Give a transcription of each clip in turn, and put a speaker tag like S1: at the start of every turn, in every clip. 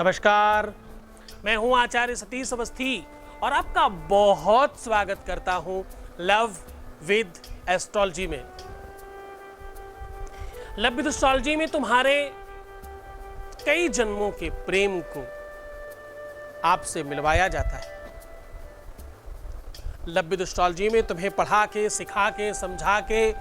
S1: नमस्कार, मैं हूं आचार्य सतीश अवस्थी और आपका बहुत स्वागत करता हूं लव विद एस्ट्रोलॉजी में। लव विद एस्ट्रोलॉजी में तुम्हारे कई जन्मों के प्रेम को आपसे मिलवाया जाता है। लव विद एस्ट्रोलॉजी में तुम्हें पढ़ा के, सिखा के, समझा के,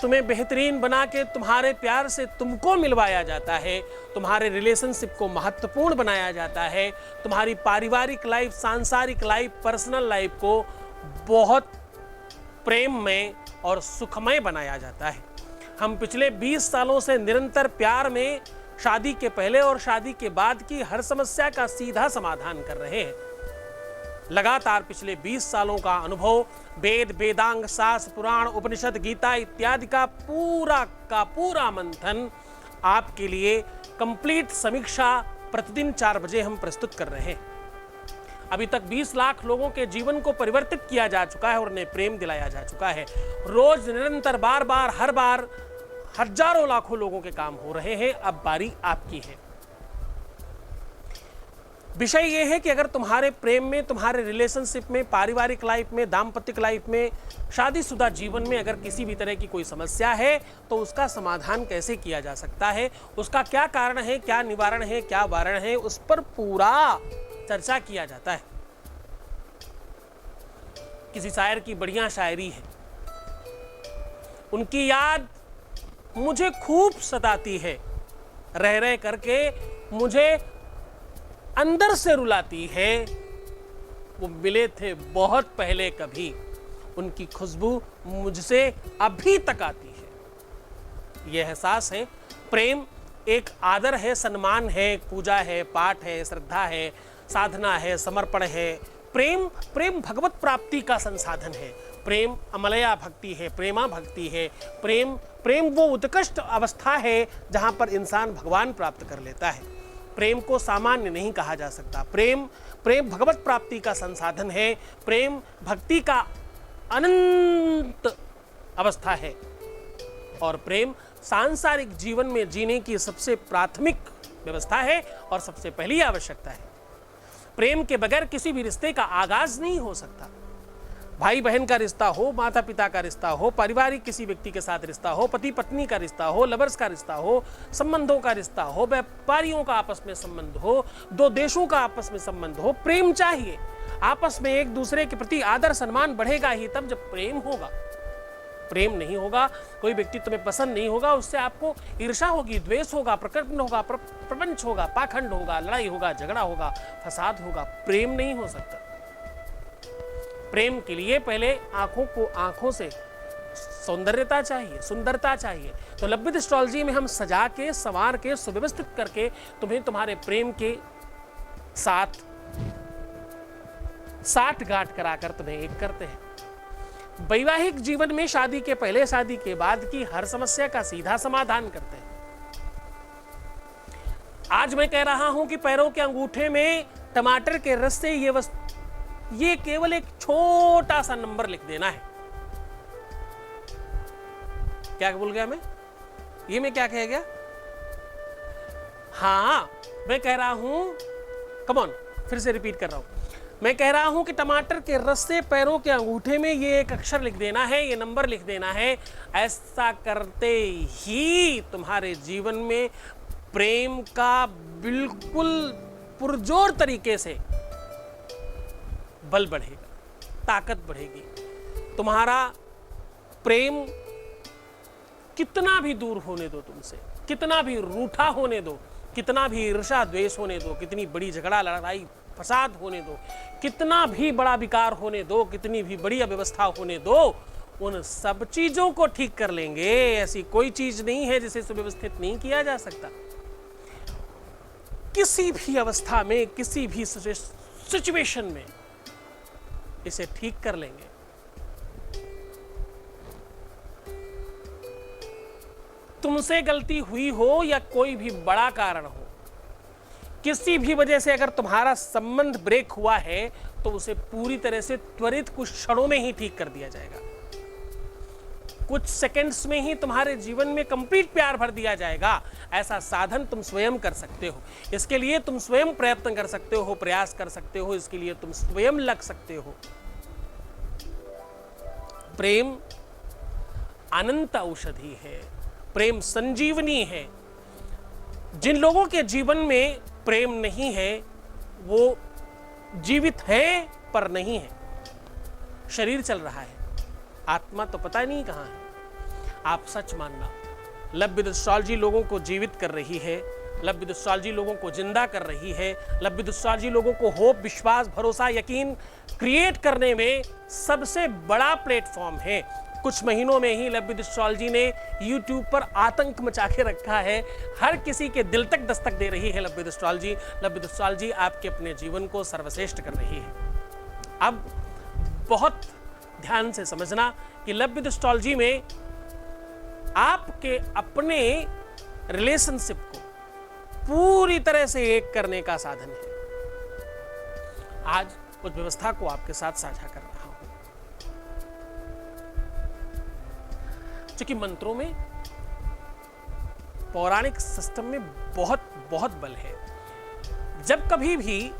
S1: तुम्हें बेहतरीन बना के तुम्हारे प्यार से तुमको मिलवाया जाता है। तुम्हारे रिलेशनशिप को महत्वपूर्ण बनाया जाता है। तुम्हारी पारिवारिक लाइफ, सांसारिक लाइफ, पर्सनल लाइफ को बहुत प्रेममय और सुखमय बनाया जाता है। हम पिछले 20 सालों से निरंतर प्यार में शादी के पहले और शादी के बाद की हर समस्या का सीधा समाधान कर रहे हैं। लगातार पिछले 20 सालों का अनुभव, वेद, वेदांग, शास्त्र, पुराण, उपनिषद, गीता इत्यादि का पूरा मंथन आपके लिए कंप्लीट समीक्षा प्रतिदिन 4 बजे हम प्रस्तुत कर रहे हैं। अभी तक 20 लाख लोगों के जीवन को परिवर्तित किया जा चुका है और उन्हें प्रेम दिलाया जा चुका है। रोज निरंतर बार हर बार हजारों लाखों लोगों के काम हो रहे हैं। अब बारी आपकी है। विषय यह है कि अगर तुम्हारे प्रेम में, तुम्हारे रिलेशनशिप में, पारिवारिक लाइफ में, दाम्पत्य लाइफ में, शादीशुदा जीवन में अगर किसी भी तरह की कोई समस्या है तो उसका समाधान कैसे किया जा सकता है, उसका क्या कारण है, क्या निवारण है, क्या वारण है, उस पर पूरा चर्चा किया जाता है। किसी शायर की बढ़िया शायरी है, उनकी याद मुझे खूब सताती है, रह रह करके मुझे अंदर से रुलाती है। वो मिले थे बहुत पहले कभी, उनकी खुशबू मुझसे अभी तक आती है। यह एहसास है। प्रेम एक आदर है, सम्मान है, पूजा है, पाठ है, श्रद्धा है, साधना है, समर्पण है। प्रेम भगवत प्राप्ति का संसाधन है। प्रेम अमलया भक्ति है, प्रेमा भक्ति है। प्रेम वो उत्कृष्ट अवस्था है जहां पर इंसान भगवान प्राप्त कर लेता है। प्रेम को सामान्य नहीं कहा जा सकता। प्रेम भगवत प्राप्ति का संसाधन है। प्रेम भक्ति का अनंत अवस्था है और प्रेम सांसारिक जीवन में जीने की सबसे प्राथमिक व्यवस्था है और सबसे पहली आवश्यकता है। प्रेम के बगैर किसी भी रिश्ते का आगाज नहीं हो सकता। भाई बहन का रिश्ता हो, माता पिता का रिश्ता हो, पारिवारिक किसी व्यक्ति के साथ रिश्ता हो, पति पत्नी का रिश्ता हो, लवर्स का रिश्ता हो, संबंधों का रिश्ता हो, व्यापारियों का आपस में संबंध हो, दो देशों का आपस में संबंध हो, प्रेम चाहिए। आपस में एक दूसरे के प्रति आदर सम्मान बढ़ेगा ही तब जब प्रेम होगा। प्रेम नहीं होगा, कोई व्यक्ति तुम्हें पसंद नहीं होगा, उससे आपको ईर्ष्या होगी, द्वेष होगा, प्रकट होगा, प्रपंच होगा, पाखंड होगा, लड़ाई होगा, झगड़ा होगा, फसाद होगा। प्रेम नहीं हो सकता। प्रेम के लिए पहले आंखों से सौंदर्यता चाहिए, सुंदरता चाहिए। तो लव विद एस्ट्रोलॉजी में हम सजा के, संवार के, सुव्यवस्थित करके तुम्हें तुम्हारे प्रेम के साथ साठगांठ कराकर तुम्हें एक करते हैं। वैवाहिक जीवन में शादी के पहले, शादी के बाद की हर समस्या का सीधा समाधान करते हैं। आज मैं कह रहा हूं कि पैरों के अंगूठे में टमाटर के रस से ये केवल एक छोटा सा नंबर लिख देना है। क्या बोल गया मैं? मैं क्या कह गया? हाँ, मैं कह रहा हूं, कम ऑन, फिर से रिपीट कर रहा हूं। मैं कह रहा हूं कि टमाटर के रस से पैरों के अंगूठे में ये एक अक्षर लिख देना है, ये नंबर लिख देना है। ऐसा करते ही तुम्हारे जीवन में प्रेम का बिल्कुल पुरजोर तरीके से बल बढ़ेगा, ताकत बढ़ेगी। तुम्हारा प्रेम कितना भी दूर होने दो तुमसे, कितना भी रूठा होने दो, कितना भी ईर्ष्या द्वेष होने दो, कितनी बड़ी झगड़ा लड़ाई फसाद होने दो, कितना भी बड़ा विकार होने दो, कितनी भी बड़ी अव्यवस्था होने दो, उन सब चीजों को ठीक कर लेंगे। ऐसी कोई चीज नहीं है जिसे सुव्यवस्थित नहीं किया जा सकता। किसी भी अवस्था में, किसी भी सिचुएशन में इसे ठीक कर लेंगे। तुमसे गलती हुई हो या कोई भी बड़ा कारण हो, किसी भी वजह से अगर तुम्हारा संबंध ब्रेक हुआ है तो उसे पूरी तरह से त्वरित कुछ क्षणों में ही ठीक कर दिया जाएगा। कुछ सेकंड्स में ही तुम्हारे जीवन में कंप्लीट प्यार भर दिया जाएगा, ऐसा साधन तुम स्वयं कर सकते हो। इसके लिए तुम स्वयं प्रयत्न कर सकते हो, प्रयास कर सकते हो, इसके लिए तुम स्वयं लग सकते हो। प्रेम अनंत औषधि है, प्रेम संजीवनी है। जिन लोगों के जीवन में प्रेम नहीं है वो जीवित है पर नहीं है, शरीर चल रहा है, आत्मा तो पता नहीं कहां है। आप सच मानना, लव विद एस्ट्रोलॉजी लोगों को जीवित कर रही है, लव विद एस्ट्रोलॉजी लोगों को जिंदा कर रही है, लव विद एस्ट्रोलॉजी लोगों को होप, विश्वास, भरोसा, यकीन क्रिएट करने में सबसे बड़ा प्लेटफॉर्म है। कुछ महीनों में ही लव विद एस्ट्रोलॉजी ने यूट्यूब पर आतंक मचा के रखा है, हर किसी के दिल तक दस्तक दे रही है love with astrology. Love with astrology आपके अपने जीवन को सर्वश्रेष्ठ कर रही है। अब बहुत ध्यान से समझना कि लव विद एस्ट्रोलॉजी में आपके अपने रिलेशनशिप को पूरी तरह से एक करने का साधन है। आज उस व्यवस्था को आपके साथ साझा कर रहा हूं। क्योंकि मंत्रों में, पौराणिक सिस्टम में बहुत बल है। जब कभी भी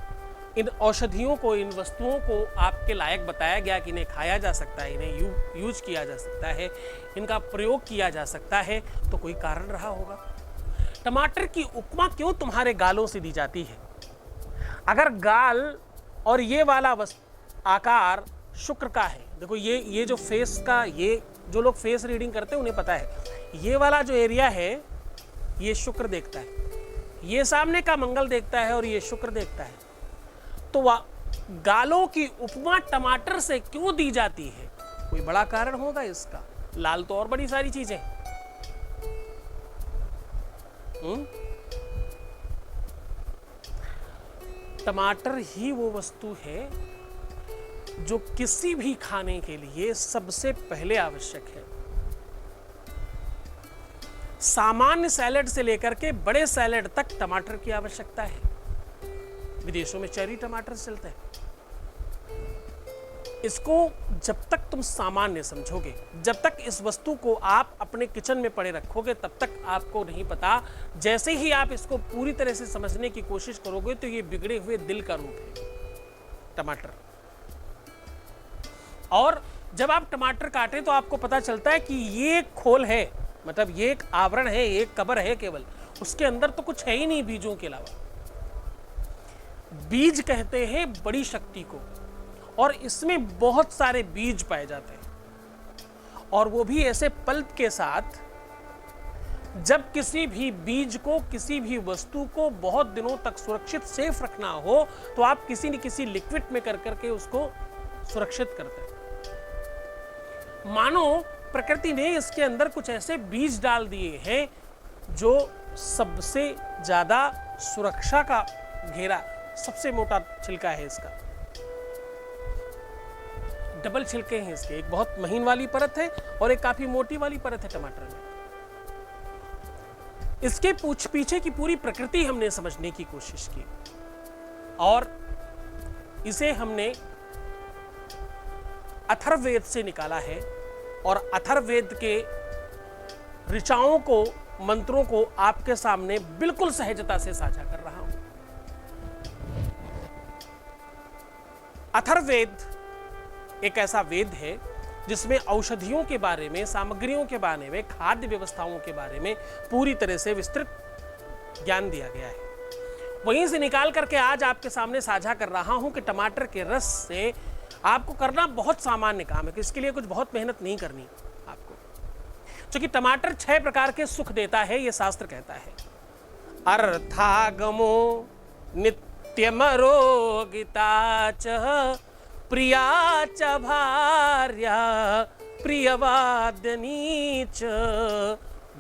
S1: इन औषधियों को, इन वस्तुओं को आपके लायक बताया गया कि इन्हें खाया जा सकता है, इन्हें यूज किया जा सकता है, इनका प्रयोग किया जा सकता है, तो कोई कारण रहा होगा। टमाटर की उपमा क्यों तुम्हारे गालों से दी जाती है? अगर गाल और ये वाला आकार शुक्र का है, देखो ये जो फेस का, ये जो लोग फेस रीडिंग करते हैं उन्हें पता है, ये वाला जो एरिया है ये शुक्र देखता है, ये सामने का मंगल देखता है और ये शुक्र देखता है। तो गालों की उपमा टमाटर से क्यों दी जाती है? कोई बड़ा कारण होगा इसका। लाल तो और बड़ी सारी चीजें। टमाटर ही वो वस्तु है जो किसी भी खाने के लिए सबसे पहले आवश्यक है। सामान्य सैलेड से लेकर के बड़े सैलेड तक टमाटर की आवश्यकता है। विदेशों में चेरी टमाटर चलते हैं। इसको जब तक तुम सामान्य समझोगे, जब तक इस वस्तु को आप अपने किचन में पड़े रखोगे, तब तक आपको नहीं पता। जैसे ही आप इसको पूरी तरह से समझने की कोशिश करोगे तो ये बिगड़े हुए दिल का रूप है टमाटर। और जब आप टमाटर काटे तो आपको पता चलता है कि ये एक खोल है, मतलब ये एक आवरण है, एक कबर है केवल, उसके अंदर तो कुछ है ही नहीं बीजों के अलावा। बीज कहते हैं बड़ी शक्ति को, और इसमें बहुत सारे बीज पाए जाते हैं, और वो भी ऐसे पल्प के साथ। जब किसी भी बीज को, किसी भी वस्तु को बहुत दिनों तक सुरक्षित सेफ रखना हो तो आप किसी न किसी लिक्विड में कर करके उसको सुरक्षित करते हैं। मानो प्रकृति ने इसके अंदर कुछ ऐसे बीज डाल दिए हैं जो सबसे ज्यादा सुरक्षा का घेरा, सबसे मोटा छिलका है इसका। डबल छिलके हैं इसके, एक बहुत महीन वाली परत है और एक काफी मोटी वाली परत है टमाटर में। इसके पीछे की पूरी प्रकृति हमने समझने की कोशिश की, और इसे हमने अथर्ववेद से निकाला है, और अथर्ववेद के ऋचाओं को, मंत्रों को आपके सामने बिल्कुल सहजता से साझा कर रहा हूं। अथर्ववेद एक ऐसा वेद है जिसमें औषधियों के बारे में, सामग्रियों के बारे में, खाद्य व्यवस्थाओं के बारे में पूरी तरह से विस्तृत ज्ञान दिया गया है। वहीं से निकाल करके आज आपके सामने साझा कर रहा हूं कि टमाटर के रस से आपको करना बहुत सामान्य काम है, कि इसके लिए कुछ बहुत मेहनत नहीं करनी आपको, क्योंकि टमाटर 6 प्रकार के सुख देता है, ये शास्त्र कहता है। अर्थागमो नित्यमरोगिता च प्रिया च भार्या प्रियवादिनी च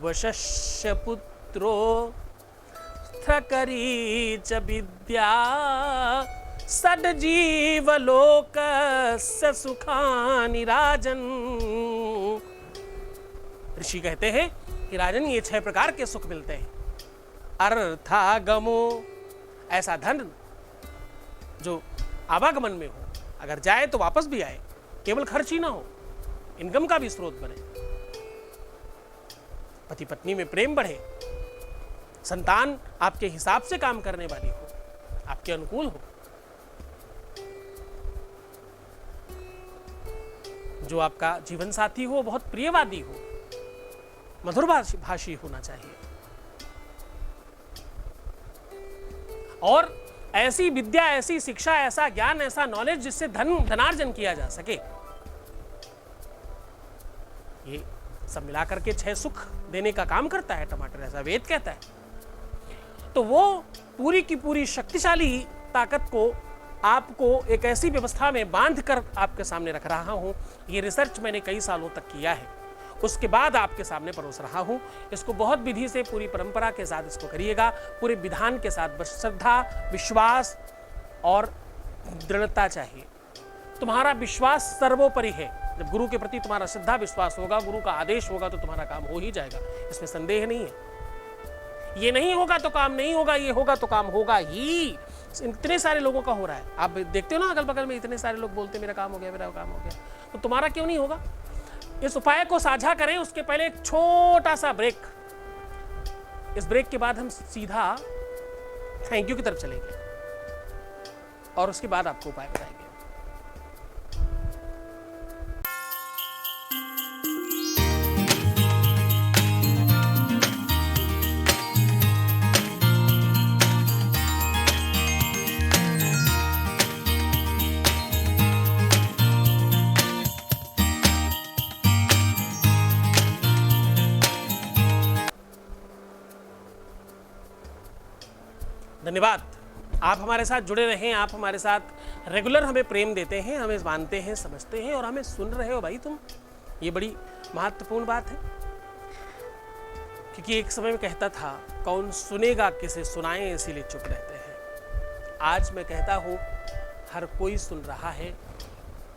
S1: वशस्य पुत्रो स्थकरी च विद्या सद्जीवलोकस्य सुखानि राजन। ऋषि कहते हैं कि राजन, ये 6 प्रकार के सुख मिलते हैं। अर्थागमो, ऐसा धन जो आवागमन में हो, अगर जाए तो वापस भी आए, केवल खर्च ही ना हो, इनकम का भी स्रोत बने। पति पत्नी में प्रेम बढ़े, संतान आपके हिसाब से काम करने वाली हो, आपके अनुकूल हो, जो आपका जीवन साथी हो बहुत प्रियवादी हो, मधुर भाषी होना चाहिए, और ऐसी विद्या, ऐसी शिक्षा, ऐसा ज्ञान, ऐसा नॉलेज जिससे धनार्जन किया जा सके। ये सब मिलाकर के 6 सुख देने का काम करता है टमाटर, ऐसा वेद कहता है। तो वो पूरी की पूरी शक्तिशाली ताकत को आपको एक ऐसी व्यवस्था में बांध कर आपके सामने रख रहा हूं। ये रिसर्च मैंने कई सालों तक किया है, उसके बाद आपके सामने परोस रहा हूं। इसको बहुत विधि से, पूरी परंपरा के साथ इसको करिएगा, पूरे विधान के साथ। बस श्रद्धा, विश्वास और दृढ़ता चाहिए। तुम्हारा विश्वास सर्वोपरि है। जब गुरु के प्रति तुम्हारा श्रद्धा विश्वास होगा, गुरु का आदेश होगा, तो तुम्हारा काम हो ही जाएगा, इसमें संदेह नहीं है। ये नहीं होगा तो काम नहीं होगा, ये होगा तो काम होगा ही। इतने सारे लोगों का हो रहा है, आप देखते हो ना अगल बगल में, इतने सारे लोग बोलते मेरा काम हो गया, मेरा काम हो गया, तो तुम्हारा क्यों नहीं होगा? इस उपाय को साझा करें, उसके पहले एक छोटा सा ब्रेक। इस ब्रेक के बाद हम सीधा थैंक यू की तरफ चलेंगे और उसके बाद आपको उपाय बताएंगे। धन्यवाद। आप हमारे साथ जुड़े रहें, आप हमारे साथ रेगुलर हमें प्रेम देते हैं, हमें मानते हैं, समझते हैं और हमें सुन रहे हो भाई तुम। ये बड़ी महत्वपूर्ण बात है, क्योंकि एक समय में कहता था कौन सुनेगा किसे सुनाएं, इसीलिए चुप रहते हैं। आज मैं कहता हूँ हर कोई सुन रहा है,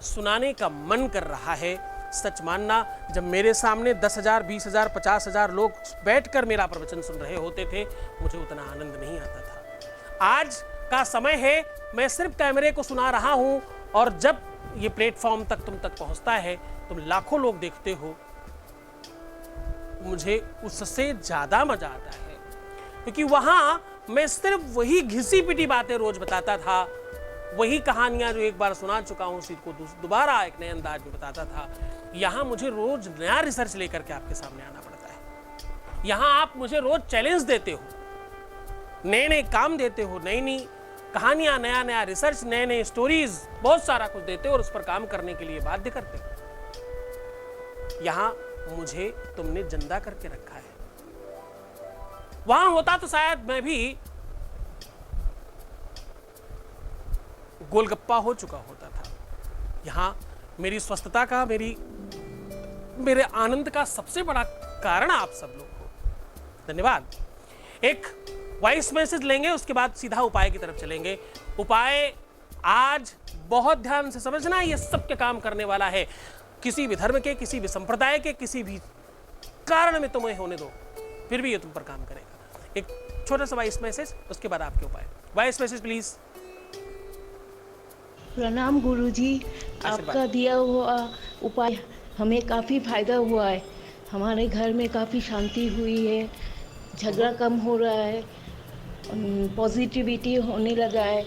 S1: सुनाने का मन कर रहा है। सच मानना, जब मेरे सामने 10,000, 20,000, 50,000 लोग बैठकर मेरा प्रवचन सुन रहे होते थे, मुझे उतना आनंद नहीं आता था। आज का समय है, मैं सिर्फ कैमरे को सुना रहा हूं, और जब ये प्लेटफॉर्म तक तुम तक पहुंचता है, तुम लाखों लोग देखते हो, मुझे उससे ज्यादा मजा आता है। क्योंकि वहां मैं सिर्फ वही घिसी पिटी बातें रोज बताता था, वही कहानियां जो एक बार सुना चुका हूं उसी को दोबारा एक नए अंदाज में बताता था। यहां मुझे रोज नया रिसर्च लेकर के आपके सामने आना पड़ता है। यहां आप मुझे रोज चैलेंज देते हो, नए नए काम देते हो, नई नई कहानियां, नया नया रिसर्च, नए नए स्टोरीज, बहुत सारा कुछ देते हो और उस पर काम करने के लिए बाध्य करते हो। यहां मुझे तुमने जिंदा करके रखा है। वहां होता तो शायद मैं भी गोलगप्पा हो चुका होता था। यहां मेरी स्वस्थता का, मेरे आनंद का सबसे बड़ा कारण आप सब लोग हो। धन्यवाद। एक वॉइस मैसेज लेंगे, उसके बाद सीधा उपाय की तरफ चलेंगे। उपाय आज बहुत ध्यान से समझना, ये सबके काम करने वाला है। किसी भी धर्म के, किसी भी संप्रदाय के, किसी भी कारण में तुम्हें होने दो, फिर भी ये तुम पर काम करेगा। एक छोटा सा वॉइस मैसेज, उसके बाद आपके उपाय। Voice message please.
S2: प्रणाम गुरुजी, आपका दिया हुआ उपाय हमें काफ़ी फायदा हुआ है। हमारे घर में काफ़ी शांति हुई है, झगड़ा कम हो रहा है, पॉजिटिविटी होने लगा है।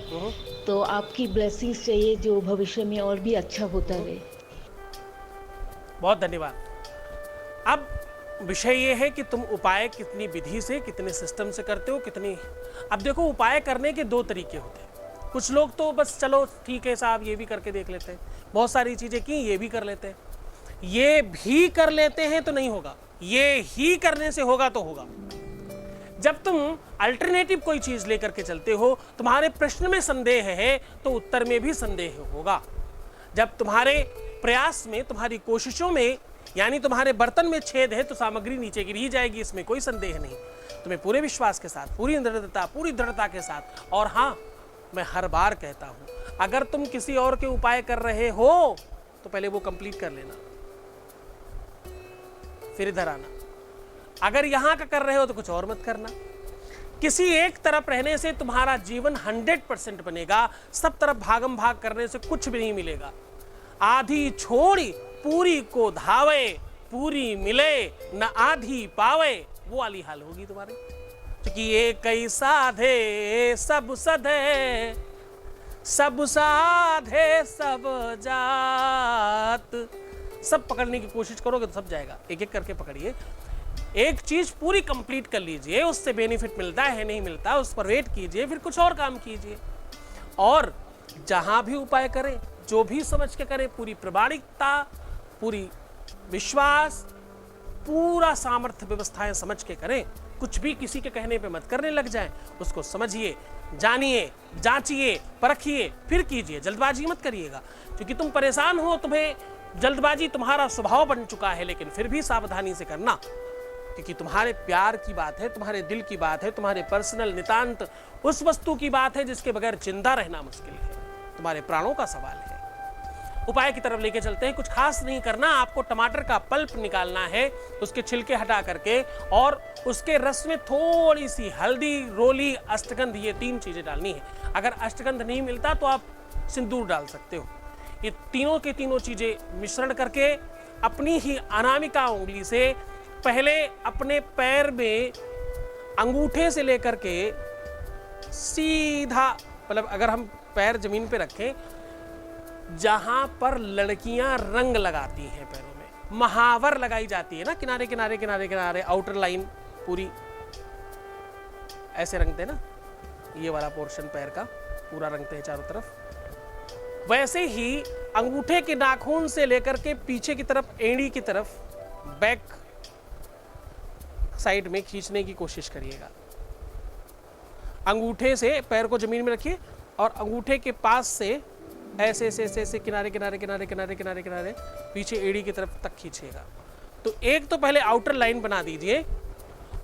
S2: तो आपकी ब्लेसिंग्स चाहिए जो भविष्य में और भी अच्छा होता रहे।
S1: बहुत धन्यवाद। अब विषय ये है कि तुम उपाय कितनी विधि से, कितने सिस्टम से करते हो, कितनी। अब देखो, उपाय करने के 2 तरीके होते हैं। कुछ लोग तो बस चलो ठीक है साहब, ये भी करके देख लेते हैं, बहुत सारी चीजें की, ये भी कर लेते हैं। ये भी कर लेते हैं तो नहीं होगा, ये ही करने से होगा तो होगा। जब तुम अल्टरनेटिव कोई चीज लेकर के चलते हो, तुम्हारे प्रश्न में संदेह है तो उत्तर में भी संदेह होगा। जब तुम्हारे प्रयास में, तुम्हारी कोशिशों में, यानी तुम्हारे बर्तन में छेद है तो सामग्री नीचे गिर ही जाएगी, इसमें कोई संदेह नहीं। तुम्हें पूरे विश्वास के साथ, पूरी दृढ़ता के साथ। और हाँ, मैं हर बार कहता हूं, अगर तुम किसी और के उपाय कर रहे हो तो पहले वो कंप्लीट कर लेना, फिर इधर आना। अगर यहां का कर रहे हो तो कुछ और मत करना। किसी एक तरफ रहने से तुम्हारा जीवन 100% बनेगा, सब तरफ भागम भाग करने से कुछ भी नहीं मिलेगा। आधी छोड़ी पूरी को धावे, पूरी मिले न आधी पावे, वो वाली हाल होगी तुम्हारी। क्योंकि ये कई साधे सब सधे, सब साधे सब जात। सब पकड़ने की कोशिश करोगे तो सब जाएगा, एक एक करके पकड़िए। एक चीज पूरी कंप्लीट कर लीजिए, उससे बेनिफिट मिलता है नहीं मिलता, उस पर वेट कीजिए, फिर कुछ और काम कीजिए। और जहां भी उपाय करें, जो भी समझ के करें, पूरी प्रामाणिकता, पूरी विश्वास, पूरा सामर्थ्य व्यवस्थाएं समझ के करें। कुछ भी किसी के कहने पे मत करने लग जाएं, उसको समझिए, जानिए, जांचिए, परखिए, फिर कीजिए। जल्दबाजी मत करिएगा, क्योंकि तुम परेशान हो, तुम्हें जल्दबाजी तुम्हारा स्वभाव बन चुका है। लेकिन फिर भी सावधानी से करना, क्योंकि तुम्हारे प्यार की बात है, तुम्हारे दिल की बात है, तुम्हारे पर्सनल नितांत उस वस्तु की बात है जिसके बगैर जिंदा रहना मुश्किल है, तुम्हारे प्राणों का सवाल है। उपाय की तरफ लेके चलते हैं। कुछ खास नहीं करना, आपको टमाटर का पल्प निकालना है, उसके छिलके हटा करके, और उसके रस में थोड़ी सी हल्दी, रोली, अष्टगंध, ये 3 चीजें डालनी है। अगर अष्टगंध नहीं मिलता तो आप सिंदूर डाल सकते हो। ये तीनों की तीनों चीजें मिश्रण करके अपनी ही अनामिका उंगली से पहले अपने पैर में अंगूठे से लेकर के सीधा, मतलब अगर हम पैर जमीन पे रखें, जहां पर लड़कियां रंग लगाती हैं पैरों में, महावर लगाई जाती है ना, किनारे किनारे किनारे किनारे, आउटर लाइन पूरी ऐसे रंगते हैं ना, ये वाला पोर्शन पैर का पूरा रंगते हैं चारों तरफ। वैसे ही अंगूठे के नाखून से लेकर के पीछे की तरफ, एड़ी की तरफ, बैक साइड में खींचने की कोशिश करिएगा। अंगूठे से पैर को जमीन में रखिए और अंगूठे के पास से ऐसे ऐसे ऐसे ऐसे किनारे किनारे किनारे किनारे किनारे किनारे पीछे एड़ी की तरफ तक खींचिएगा। तो एक तो पहले आउटर लाइन बना दीजिए,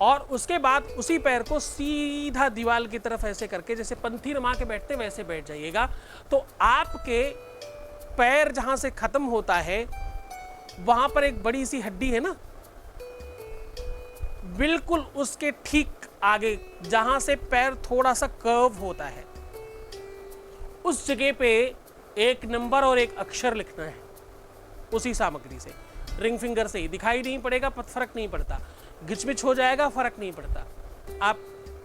S1: और उसके बाद उसी पैर को सीधा दीवार की तरफ ऐसे करके, जैसे पंथी रमा के बैठते वैसे बैठ जाइएगा। तो आपके पैर जहां से खत्म होता है, वहां पर एक बड़ी सी हड्डी है ना, बिल्कुल उसके ठीक आगे जहां से पैर थोड़ा सा कर्व होता है, उस जगह पे एक नंबर और एक अक्षर लिखना है उसी सामग्री से। रिंग फिंगर से ही दिखाई नहीं पड़ेगा, फर्क नहीं पड़ता, घिचमिच हो जाएगा, फर्क नहीं पड़ता, आप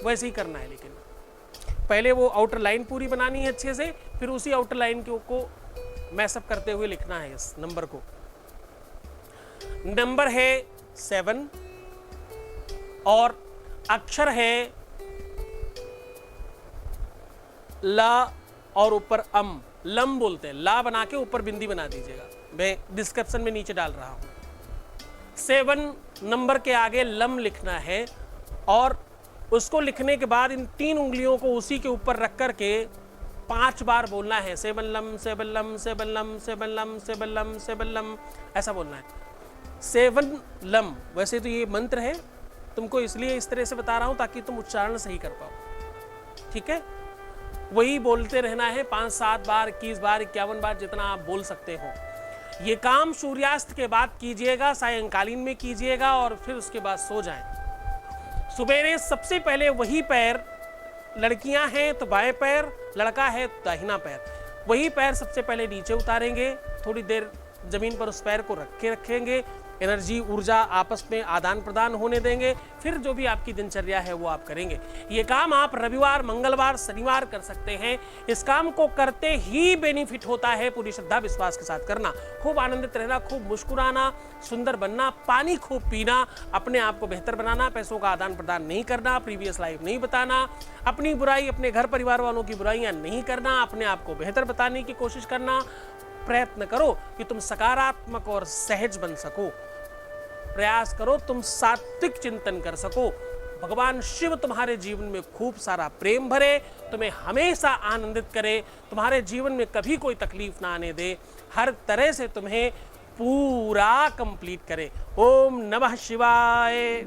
S1: वैसे ही करना है। लेकिन पहले वो आउटर लाइन पूरी बनानी है अच्छे से, फिर उसी आउटर लाइन को मैसअप करते हुए लिखना है इस नंबर को। नंबर है 7 और अक्षर है ला और ऊपर अम, लम बोलते हैं, ला बना के ऊपर बिंदी बना दीजिएगा, मैं डिस्क्रिप्शन में नीचे डाल रहा हूं। 7 नंबर के आगे लम लिखना है, और उसको लिखने के बाद इन 3 उंगलियों को उसी के ऊपर रख करके 5 बार बोलना है, 7 lump 7 lump 7 lump 7 lump 7 lump 7 lump, ऐसा बोलना है। 7 लम, वैसे तो ये मंत्र है, तुमको इसलिए इस तरह से बता रहा हूं ताकि तुम उच्चारण सही कर पाओ, ठीक है। वही बोलते रहना है 5-7 बार, 21 बार, 51 बार, जितना आप बोल सकते हो। ये काम सूर्यास्त के बाद कीजिएगा, सायंकालीन में कीजिएगा, और फिर उसके बाद सो जाएं। सुबेरे सबसे पहले वही पैर, लड़कियां हैं तो बाएं पैर, लड़का है तो दाहिना पैर, वही पैर सबसे पहले नीचे उतारेंगे, थोड़ी देर जमीन पर उस पैर को रखेंगे, एनर्जी, ऊर्जा आपस में आदान प्रदान होने देंगे, फिर जो भी आपकी दिनचर्या है वो आप करेंगे। ये काम आप रविवार, मंगलवार, शनिवार कर सकते हैं। इस काम को करते ही बेनिफिट होता है, पूरी श्रद्धा विश्वास के साथ करना। खूब आनंदित रहना, खूब मुस्कुराना, सुंदर बनना, पानी खूब पीना, अपने आप को बेहतर बनाना, पैसों का आदान प्रदान नहीं करना, प्रीवियस लाइफ नहीं बताना, अपनी बुराई, अपने घर परिवार वालों की बुराइयां नहीं करना, अपने आप को बेहतर बताने की कोशिश करना। प्रयत्न करो कि तुम सकारात्मक और सहज बन सको, प्रयास करो तुम सात्विक चिंतन कर सको, भगवान शिव तुम्हारे जीवन में खूब सारा प्रेम भरे, तुम्हें हमेशा आनंदित करे, तुम्हारे जीवन में कभी कोई तकलीफ ना आने दे, हर तरह से तुम्हें पूरा कंप्लीट करे। ओम नमः शिवाय।